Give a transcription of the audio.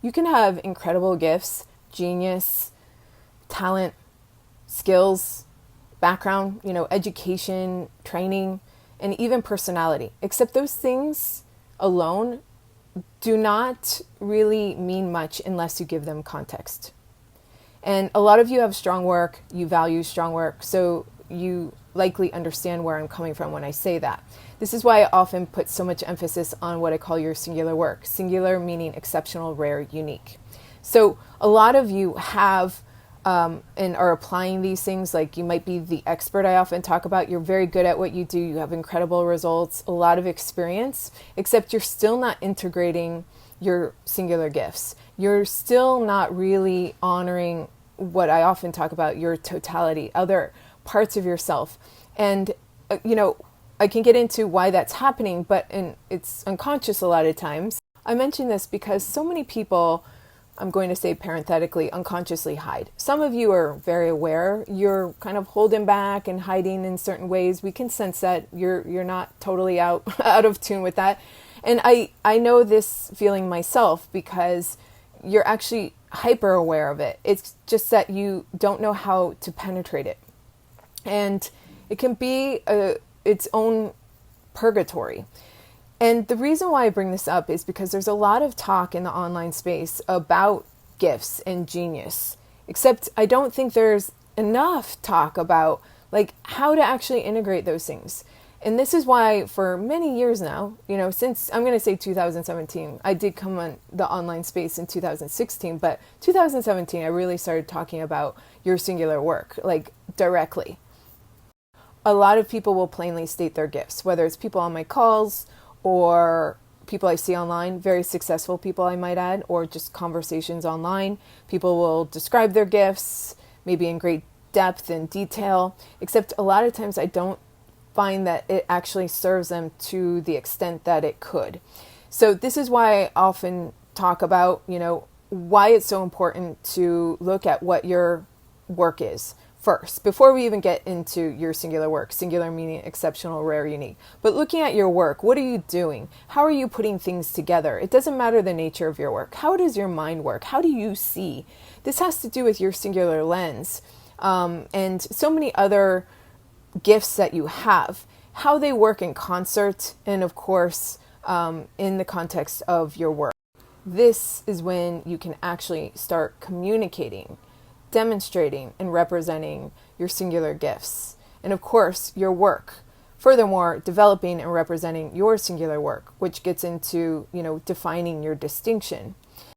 You can have incredible gifts, genius, talent, skills, background, education, training, and even personality. Except those things alone do not really mean much unless you give them context. And a lot of you have strong work, you value strong work, so you likely understand where I'm coming from when I say that. This is why I often put so much emphasis on what I call your singular work. Singular meaning exceptional, rare, unique. So a lot of you have and are applying these things. Like, you might be the expert I often talk about. You're very good at what you do. You have incredible results, a lot of experience, except you're still not integrating your singular gifts. You're still not really honoring what I often talk about, your totality, other parts of yourself. And, I can get into why that's happening, but it's unconscious a lot of times. I mention this because so many people, I'm going to say parenthetically, unconsciously hide. Some of you are very aware. You're kind of holding back and hiding in certain ways. We can sense that you're not totally out of tune with that. And I know this feeling myself because you're actually hyper aware of it. It's just that you don't know how to penetrate it. And it can be its own purgatory. And the reason why I bring this up is because there's a lot of talk in the online space about gifts and genius, except I don't think there's enough talk about how to actually integrate those things. And this is why for many years now, since I'm going to say 2017, I did come on the online space in 2016, but 2017, I really started talking about your singular work, directly. A lot of people will plainly state their gifts, whether it's people on my calls or people I see online, very successful people I might add, or just conversations online. People will describe their gifts, maybe in great depth and detail, except a lot of times I don't find that it actually serves them to the extent that it could. So this is why I often talk about, why it's so important to look at what your work is first, before we even get into your singular work. Singular meaning exceptional, rare, unique. But looking at your work, what are you doing? How are you putting things together? It doesn't matter the nature of your work. How does your mind work? How do you see? This has to do with your singular lens, and so many other gifts that you have, how they work in concert, and of course, in the context of your work. This is when you can actually start communicating, demonstrating, and representing your singular gifts. And of course, your work. Furthermore, developing and representing your singular work, which gets into, defining your distinction.